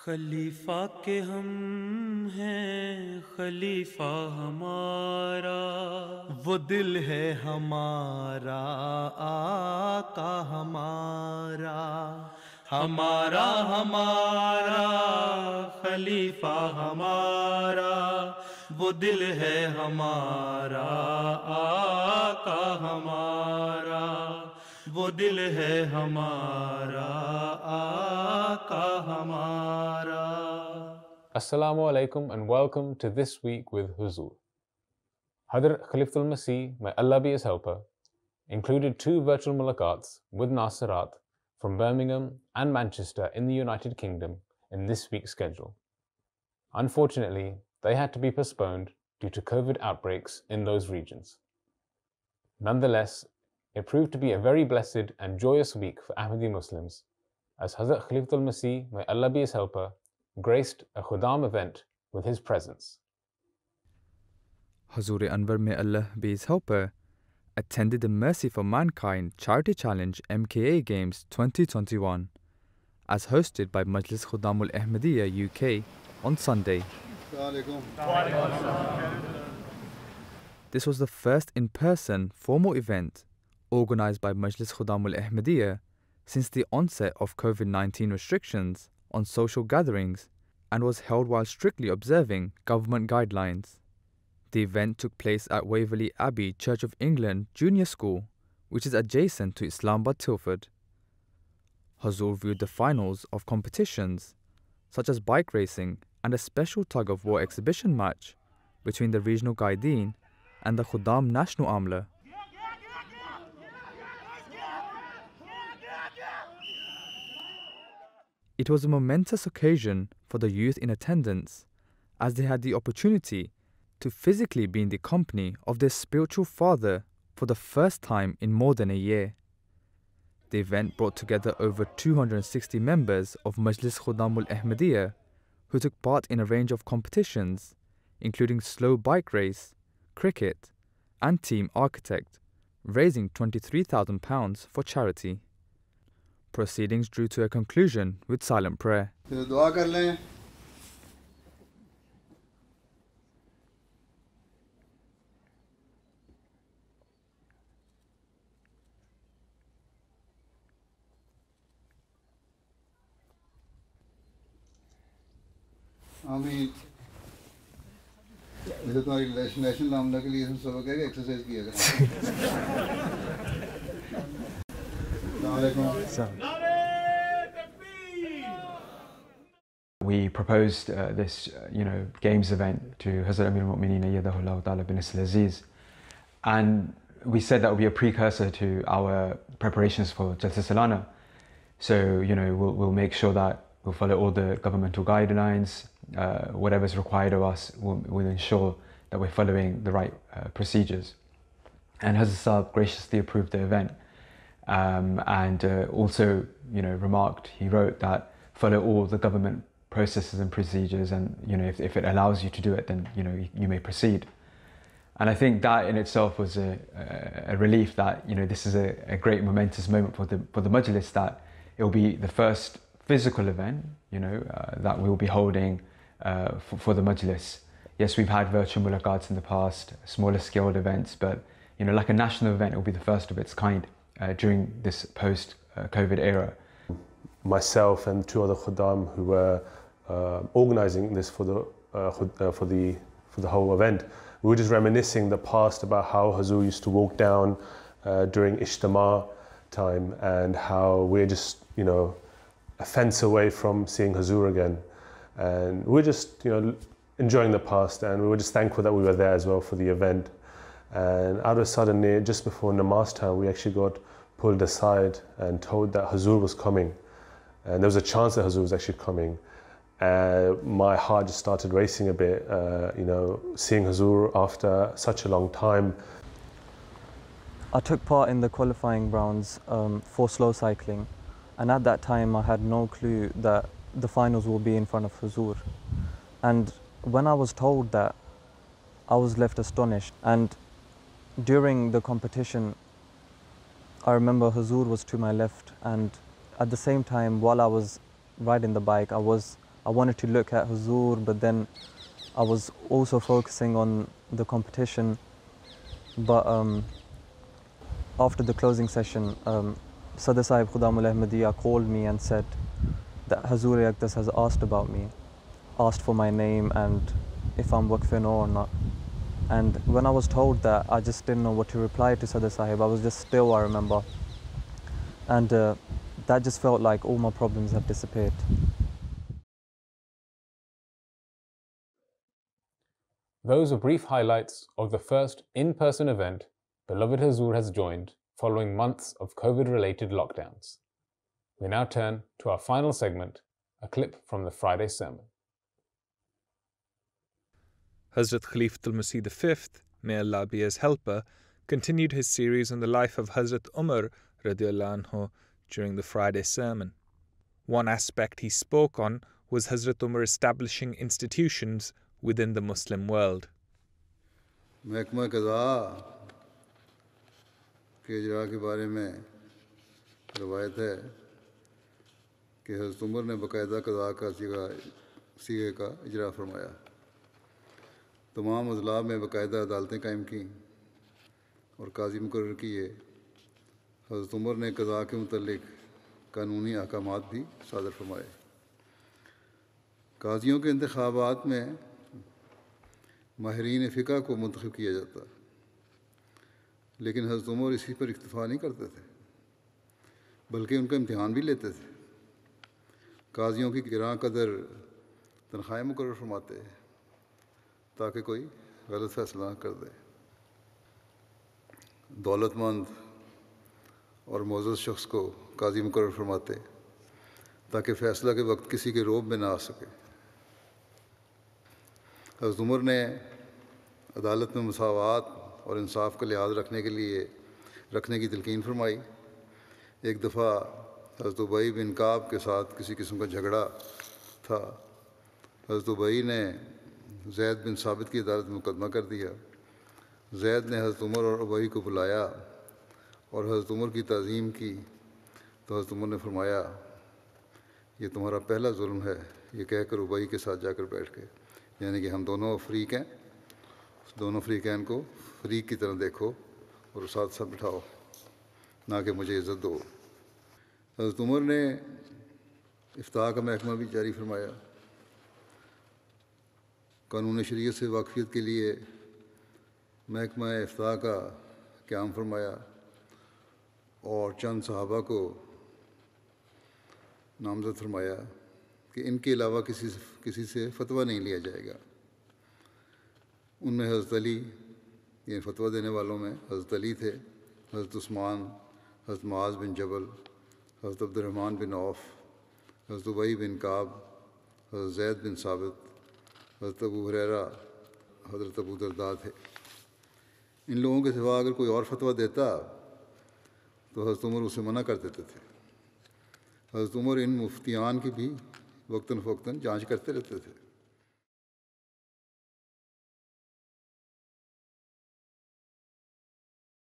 खलीफा के हम हैं खलीफा हमारा, वो दिल है हमारा आका हमारा, हमारा हमारा खलीफा हमारा, वो दिल है हमारा आका हमारा, वो दिल है हमारा आका हमारा. Assalamu alaikum and welcome to This Week with Huzoor. Hadr Khalifatul Masih, may Allah be his helper, included 2 virtual mulaqats with Nasirat from Birmingham and Manchester in the United Kingdom in this week's schedule. Unfortunately, they had to be postponed due to COVID outbreaks in those regions. Nonetheless, it proved to be a very blessed and joyous week for Ahmadi Muslims, as Hazrat Khalifatul Masih, may Allah be his helper, graced a Khudam event with his presence. Huzoor Anwar, may Allah be his helper, attended the Mercy for Mankind Charity Challenge MTA Games 2021, as hosted by Majlis Khudamul Ahmadiyya UK on Sunday. This was the first in-person formal event organised by Majlis Khudamul Ahmadiyya since the onset of COVID-19 restrictions on social gatherings and was held while strictly observing government guidelines. The event took place at Waverley Abbey Church of England Junior School, which is adjacent to Islamabad Tilford. Huzoor viewed the finals of competitions such as bike racing and a special tug-of-war exhibition match between the regional Qaideen and the Khudam National Amla. It was a momentous occasion for the youth in attendance, as they had the opportunity to physically be in the company of their spiritual father for the first time in more than a year. The event brought together over 260 members of Majlis Khudamul Ahmadiyya who took part in a range of competitions, including slow bike race, cricket, and team architect, raising £23,000 for charity. Proceedings drew to a conclusion with silent prayer. आमीन. वैसे तुम्हारी national Amla के लिए सबक है कि exercise किया करें. We proposed this, games event to Hazrat Amir al-Mu'mineen Ayyadahullah Ta'ala bin Aziz, and we said that would be a precursor to our preparations for Jalsa Salana. So, we'll make sure that we'll follow all the governmental guidelines, whatever's required of us, we'll ensure that we're following the right procedures. And Hazrat Saab graciously approved the event, and also, remarked, he wrote that follow all the government processes and procedures, and if it allows you to do it, then you may proceed. And I think that in itself was a relief that this is a great momentous moment for the Majlis, that it will be the first physical event that we'll be holding for the Majlis. Yes, we've had virtual mulaqats in the past, smaller scaled events, but like a national event, it will be the first of its kind during this post-COVID era. Myself and 2 other Khuddam who were organising this for the whole event, we were just reminiscing the past about how Huzoor used to walk down during Ijtima time, and how we're just a fence away from seeing Huzoor again, and we're just enjoying the past, and we were just thankful that we were there as well for the event. And out of a sudden, just before namaz time, we actually got pulled aside and told that Huzoor was coming, and there was a chance that Huzoor was actually coming. My heart just started racing a bit, seeing Huzoor after such a long time. I took part in the qualifying rounds for slow cycling, and at that time I had no clue that the finals will be in front of Huzoor. And when I was told that, I was left astonished. And during the competition, I remember Huzoor was to my left, and at the same time, while I was riding the bike, I was I wanted to look at Huzoor, but then I was also focusing on the competition. But after the closing session, Sadr Sahib Khudamul Ahmadiyya called me and said that Huzoor Aqdas has asked for my name and if I'm Waqf-e-No or not. And when I was told that, I just didn't know what to reply to Sadr Sahib. I was just still, I remember. And that just felt like all my problems have disappeared. Those are brief highlights of the first in-person event beloved Huzoor has joined following months of COVID-related lockdowns. We now turn to our final segment, a clip from the Friday sermon. Hazrat Khalifatul Masih V, may Allah be his helper, continued his series on the life of Hazrat Umar radiallahu anhu during the Friday sermon. One aspect he spoke on was Hazrat Umar establishing institutions within the Muslim world. محکمہ قضاء کے اجرا کے بارے میں روایت ہے کہ حضرت عمر نے باقاعدہ قضاء کا سیغے کا اجرا فرمایا. تمام اضلاع میں باقاعدہ عدالتیں قائم کیں اور قاضی مقرر کیے. حضرت عمر نے قضاء کے متعلق قانونی احکامات بھی صادر فرمائے. قاضیوں کے انتخابات میں ماہرین فقہ کو منتخب کیا جاتا، لیکن حضرت عمر اسی پر اکتفا نہیں کرتے تھے بلکہ ان کا امتحان بھی لیتے تھے. قاضیوں کی گراں قدر تنخواہیں مقرر فرماتے تاکہ کوئی غلط فیصلہ نہ کر دے. دولت مند اور معزز شخص کو قاضی مقرر فرماتے تاکہ فیصلہ کے وقت کسی کے روب میں نہ آ سکے. حضرت عمر نے عدالت میں مساوات اور انصاف کا لحاظ رکھنے کی تلقین فرمائی. ایک دفعہ حضرت ابی بن کعب کے ساتھ کسی قسم کا جھگڑا تھا. حضرت ابی نے زید بن ثابت کی عدالت میں مقدمہ کر دیا. زید نے حضرت عمر اور ابی کو بلایا اور حضرت عمر کی تعظیم کی تو حضرت عمر نے فرمایا یہ تمہارا پہلا ظلم ہے. یہ کہہ کر ابی کے ساتھ جا کر بیٹھ گئے. یعنی کہ ہم دونوں فریق ہیں، دونوں فریقین کو فریق کی طرح دیکھو اور ساتھ ساتھ بٹھاؤ، نہ کہ مجھے عزت دو. حضرت عمر نے افتاء کا محکمہ بھی جاری فرمایا. قانون شریعت سے واقفیت کے لیے محکمہ افتاء کا قیام فرمایا اور چند صحابہ کو نامزد فرمایا کہ ان کے علاوہ کسی سے فتویٰ نہیں لیا جائے گا. ان میں حضرت علی، یعنی فتویٰ دینے والوں میں حضرت علی تھے، حضرت عثمان، حضرت معاذ بن جبل، حضرت عبد الرحمن بن عوف، حضرت ابی بن کعب، حضرت زید بن ثابت، حضرت ابو ہریرہ، حضرت ابو درداء تھے. ان لوگوں کے سوا اگر کوئی اور فتویٰ دیتا تو حضرت عمر اسے منع کر دیتے تھے. حضرت عمر ان مفتیان کی بھی وقتاً فوقتاً جانچ کرتے رہتے تھے.